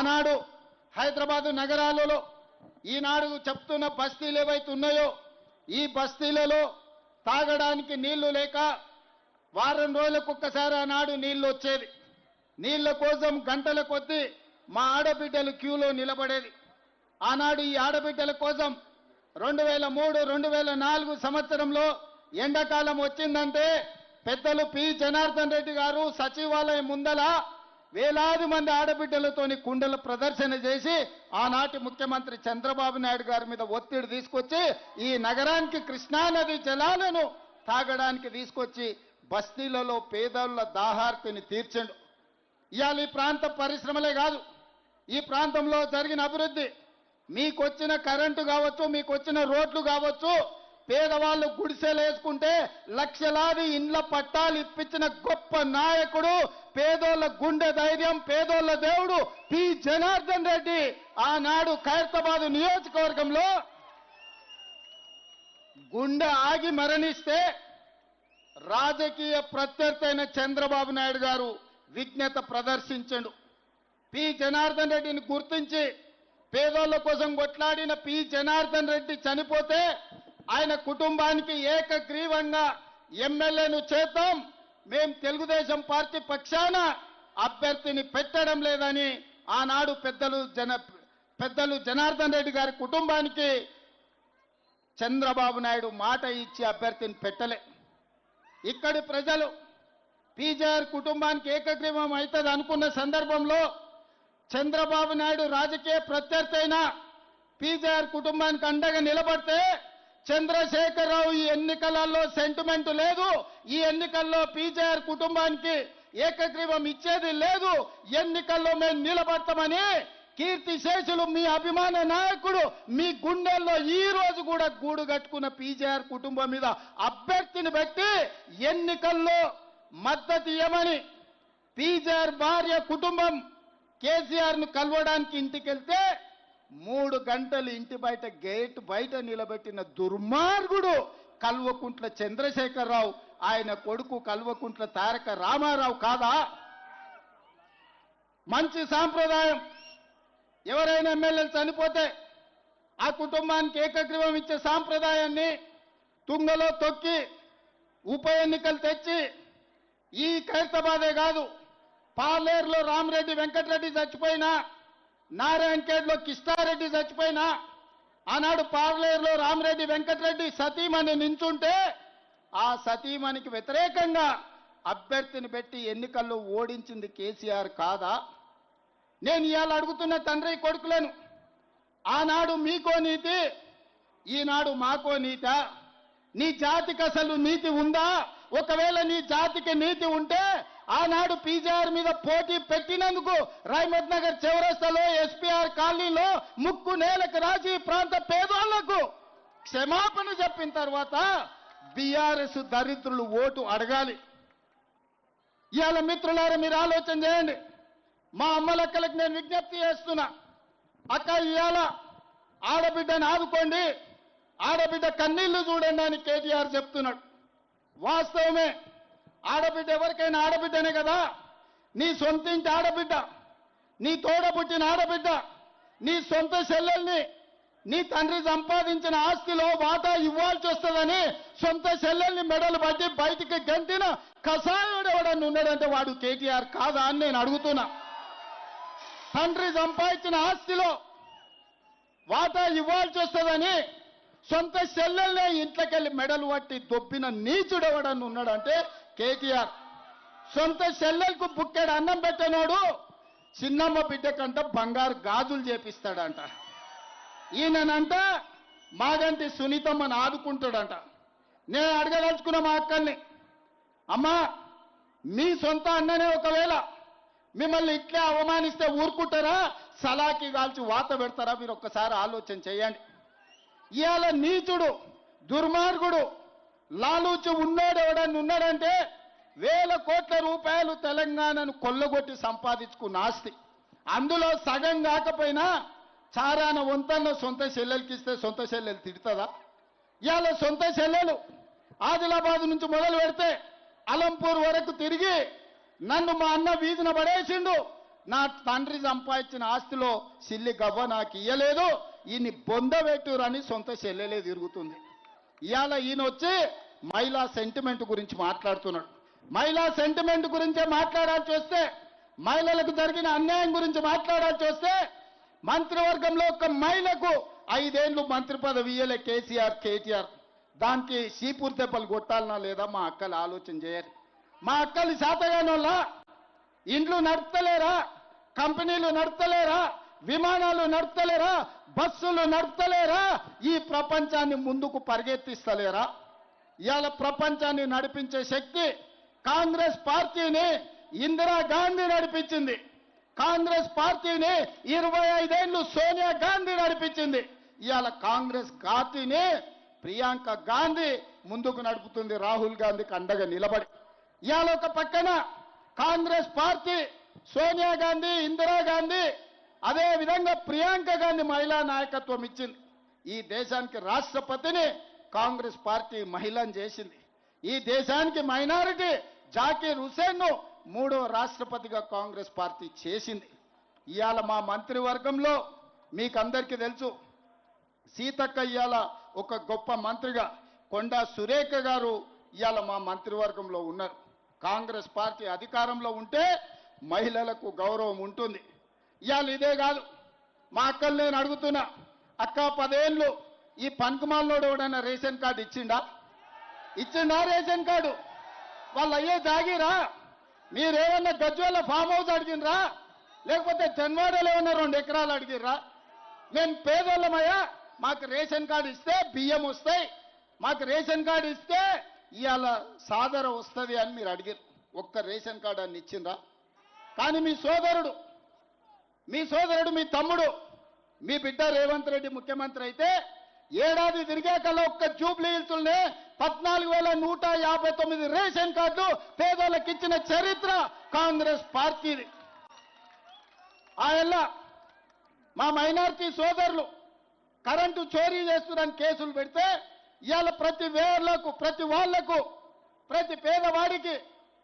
ఆనాడు హైదరాబాదు నగరాలలో ఈనాడు చెప్తున్న బస్తీలు ఏవైతే ఉన్నాయో ఈ బస్తీలలో తాగడానికి నీళ్లు లేక వారం రోజులకు ఒక్కసారి ఆనాడు నీళ్లు వచ్చేది. నీళ్ల కోసం గంటల కొద్దీ మా ఆడబిడ్డలు క్యూలో నిలబడేది. ఆనాడు ఈ ఆడబిడ్డల కోసం 2003, 2004 సంవత్సరంలో ఎండాకాలం వచ్చిందంటే పెద్దలు పి జనార్దన్ రెడ్డి గారు సచివాలయం ముందల వేలాది మంది ఆడబిడ్డలతోని కుండల ప్రదర్శన చేసి ఆనాటి ముఖ్యమంత్రి చంద్రబాబు నాయుడు గారి మీద ఒత్తిడి తీసుకొచ్చి ఈ నగరానికి కృష్ణానది జలాలను తాగడానికి తీసుకొచ్చి బస్తీలలో పేదల దాహార్తిని తీర్చండు. ఇవాళ ఈ ప్రాంత పరిశ్రమలే కాదు, ఈ ప్రాంతంలో జరిగిన అభివృద్ధి, మీకొచ్చిన కరెంటు కావచ్చు, మీకొచ్చిన రోడ్లు కావచ్చు, పేదవాళ్ళు గుడిసెలు వేసుకుంటే లక్షలాది ఇండ్ల పట్టాలు ఇప్పించిన గొప్ప నాయకుడు, పేదోళ్ళ గుండె ధైర్యం, పేదోళ్ళ దేవుడు పి జనార్దన్ రెడ్డి ఆనాడు ఖైరతాబాద్ నియోజకవర్గంలో గుండె ఆగి మరణిస్తే రాజకీయ ప్రత్యర్థి అయిన చంద్రబాబు నాయుడు గారు విజ్ఞత ప్రదర్శించండు. పి జనార్దన్ రెడ్డిని గుర్తించి పేదోళ్ళ కోసం కొట్లాడిన పి జనార్దన్ రెడ్డి చనిపోతే ఆయన కుటుంబానికి ఏకగ్రీవంగా ఎమ్మెల్యేను చేద్దాం, మేం తెలుగుదేశం పార్టీ పక్షాన అభ్యర్థిని పెట్టడం లేదని ఆనాడు పెద్దలు జనార్దన్ రెడ్డి గారి కుటుంబానికి చంద్రబాబు నాయుడు మాట ఇచ్చి అభ్యర్థిని పెట్టలే. ఇక్కడి ప్రజలు పీజేఆర్ కుటుంబానికి ఏకగ్రీవం అవుతుంది అనుకున్న సందర్భంలో చంద్రబాబు నాయుడు రాజకీయ ప్రత్యర్థి అయిన పీజేఆర్ కుటుంబానికి అండగా నిలబడితే చంద్రశేఖరరావు ఈ ఎన్నికలలో సెంటిమెంట్ లేదు, ఈ ఎన్నికల్లో పీజేఆర్ కుటుంబానికి ఏకగ్రీవం ఇచ్చేది లేదు, ఎన్నికల్లో మేము నిలబడతామని కీర్తిశేషులు మీ అభిమాన నాయకుడు మీ గుండెల్లో ఈ రోజు కూడా గూడు కట్టుకున్న పీజేఆర్ కుటుంబం మీద అభ్యర్థిని పెట్టి ఎన్నికల్లో మద్దతు ఇవ్వమని పీజేఆర్ భార్య కుటుంబం కేసీఆర్ ను కలవడానికి ఇంటికి వెళ్తే 3 గంటలు ఇంటి బయట గేట్ బయట నిలబెట్టిన దుర్మార్గుడు కల్వకుంట్ల చంద్రశేఖరరావు, ఆయన కొడుకు కల్వకుంట్ల తారక రామారావు కాదా? మంచి సాంప్రదాయం. ఎవరైనా ఎమ్మెల్యేలు చనిపోతే ఆ కుటుంబానికి ఏకగ్రీవం ఇచ్చే సాంప్రదాయాన్ని తుంగలో తొక్కి ఉప ఎన్నికలు తెచ్చి ఈ ఖైరతాబాదే కాదు, పాలేరులో రామరెడ్డి వెంకటరెడ్డి చచ్చిపోయినా, నారాయణఖేడ్లో కిష్టారెడ్డి చచ్చిపోయినా, ఆనాడు పాలేరులో రామరెడ్డి వెంకటరెడ్డి సతీమణి నించుంటే ఆ సతీమణికి వ్యతిరేకంగా అభ్యర్థిని పెట్టి ఎన్నికల్లో ఓడించింది కేసీఆర్ కాదా? నేను ఇవాళ అడుగుతున్న తండ్రి కొడుకులను, ఆనాడు మీకో నీతి, ఈనాడు మాకో నీత? నీ జాతికి అసలు నీతి ఉందా? ఒకవేళ నీ జాతికి నీతి ఉంటే ఆనాడు పీజేఆర్ మీద పోటీ పెట్టినందుకు రైమత్ నగర్ చౌరస్తాలో ఎస్పీఆర్ కాలనీలో ముక్కు నేలకు రాసి ప్రాంత పేదోళ్లకు క్షమాపణ చెప్పిన తర్వాత బీఆర్ఎస్ దరిద్రులు ఓటు అడగాలి. ఇవాళ మిత్రులారా మీరు ఆలోచన చేయండి. మా అమ్మలక్కలకు నేను విజ్ఞప్తి చేస్తున్నా, అక్క ఇవాళ ఆడబిడ్డను ఆదుకోండి, ఆడబిడ్డ కన్నీళ్లు చూడండి అని కేటీఆర్ చెప్తున్నాడు. వాస్తవమే, ఆడబిడ్డ ఎవరికైనా ఆడబిడ్డనే కదా. నీ సొంత ఇంటి ఆడబిడ్డ, నీ తోడ పుట్టిన ఆడబిడ్డ, నీ సొంత చెల్లెల్ని నీ తండ్రి సంపాదించిన ఆస్తిలో వాటా ఇవ్వాల్సి వస్తుందని సొంత చెల్లెల్ని మెడలు పట్టి బయటికి గంటిన కసాయుడు ఎవడన్నా ఉన్నాడంటే వాడు కేటీఆర్ కాదా అని నేను అడుగుతున్నా. తండ్రి సంపాదించిన ఆస్తిలో వాటా ఇవ్వాల్సి వస్తుందని సొంత చెల్లెల్నే ఇంట్లోకెళ్ళి మెడలు పట్టి దొబ్బిన నీచుడు ఎవడన్నా ఉన్నాడంటే కేటీఆర్. సొంత చెల్లెలకు బుక్కెడు అన్నం పెట్టనోడు చిన్నమ్మ బిడ్డ కంట బంగారు గాజులు చేపిస్తాడంట. ఈయనంట మాగంటి సునీతమ్మని ఆదుకుంటాడంట. నేను అడగదలుచుకున్న మా అక్కల్ని, అమ్మా మీ సొంత అన్ననే ఒకవేళ మిమ్మల్ని ఇట్లే అవమానిస్తే ఊరుకుంటారా? సలాకి కాల్చి వాత పెడతారా? మీరు ఒక్కసారి ఆలోచన చేయండి. ఇవాళ నీచుడు దుర్మార్గుడు లాలూచి ఉన్నాడు ఎవడన్నా ఉన్నాడంటే వేల కోట్ల రూపాయలు తెలంగాణను కొల్లగొట్టి సంపాదించుకున్న ఆస్తి. అందులో సగం కాకపోయినా చారాన వంతన్న సొంత చెల్లెలకి ఇస్తే సొంత చెల్లెలు తిడుతుందా? ఇవాళ సొంత చెల్లెలు ఆదిలాబాద్ నుంచి మొదలు పెడితే అలంపూర్ వరకు తిరిగి నన్ను మా అన్న వీధిన పడేసిండు, నా తండ్రి సంపాదించిన ఆస్తిలో సిల్లి గవ్వ నాకు ఇయ్యలేదు, ఈయన్ని బొందబెట్టురని సొంత చెల్లెలే తిరుగుతుంది. ఇవాళ ఈయన వచ్చి మహిళా సెంటిమెంట్ గురించి మాట్లాడుతున్నాడు. మహిళా సెంటిమెంట్ గురించే మాట్లాడాల్సి వస్తే, మహిళలకు జరిగిన అన్యాయం గురించి మాట్లాడాల్సి వస్తే, మంత్రివర్గంలో ఒక మహిళకు 5 ఏళ్ళు మంత్రి పదవి ఇయ్యలే కేసీఆర్ కేటీఆర్. దానికి సీపూర్ దెబ్బలు కొట్టాలనా లేదా మా అక్కలు ఆలోచన చేయాలి. మా అక్కలు శాతగానోళ్ళ ఇండ్లు నడపలేరా, కంపెనీలు నడపలేరా, విమానాలు నడపలేరా, బస్సులు నడపలేరా, ఈ ప్రపంచాన్ని ముందుకు పరిగెత్తిస్తలేరా? ఇవాళ ప్రపంచాన్ని నడిపించే శక్తి కాంగ్రెస్ పార్టీని ఇందిరాగాంధీ నడిపించింది. కాంగ్రెస్ పార్టీని 25 ఏళ్ళు సోనియా గాంధీ నడిపించింది. ఇవాళ కాంగ్రెస్ పార్టీని ప్రియాంక గాంధీ ముందుకు నడుపుతుంది, రాహుల్ గాంధీకి అండగా నిలబడి. ఇవాళ ఒక పక్కన కాంగ్రెస్ పార్టీ సోనియా గాంధీ, ఇందిరాగాంధీ, అదే విధంగా ప్రియాంక గాంధీ మహిళా నాయకత్వం ఇచ్చింది. ఈ దేశానికి రాష్ట్రపతిని కాంగ్రెస్ పార్టీ మహిళను చేసింది. ఈ దేశానికి మైనారిటీ జాకీర్ హుసేన్ ను 3వ రాష్ట్రపతిగా కాంగ్రెస్ పార్టీ చేసింది. ఇవాళ మా మంత్రివర్గంలో మీకు అందరికీ తెలుసు, సీతక్క ఇవాళ ఒక గొప్ప మంత్రిగా, కొండా సురేఖ గారు ఇవాళ మా మంత్రివర్గంలో ఉన్నారు. కాంగ్రెస్ పార్టీ అధికారంలో ఉంటే మహిళలకు గౌరవం ఉంటుంది. ఇవాళ ఇదే కాదు, మా అక్కలు నేను అడుగుతున్నా, అక్క 10 ఏళ్ళు ఈ పనికిమాలినోడు ఎవడైనా రేషన్ కార్డు ఇచ్చిండా? Ration card? వాళ్ళు అయ్యే జాగిరా? మీరేమన్నా గజ్వేల ఫామ్ హౌస్ అడిగినరా? లేకపోతే జన్వాడలో ఏమన్నా 2 ఎకరాలు అడిగిర్రా? మేము పేదోళ్ళమయ్యా, మాకు రేషన్ కార్డు ఇస్తే బియ్యం వస్తాయి, మాకు రేషన్ కార్డు ఇస్తే ఇవాళ సాదర వస్తుంది అని మీరు అడిగారు. ఒక్క రేషన్ కార్డు అని ఇచ్చిండ్రా? కానీ మీ సోదరుడు, మీ తమ్ముడు, మీ బిడ్డ రేవంత్ రెడ్డి ముఖ్యమంత్రి అయితే ఏడాది తిరిగాకల్లా ఒక్క జూబ్లీ హిల్స్లోనే 14,159 రేషన్ కార్డులు పేదోళ్ళకి ఇచ్చిన చరిత్ర కాంగ్రెస్ పార్టీది. ఆయల్ల మా మైనారిటీ సోదరులు కరెంటు చోరీ చేస్తున్నారని కేసులు పెడితే ఇవాళ ప్రతి వాళ్లకు, ప్రతి పేదవాడికి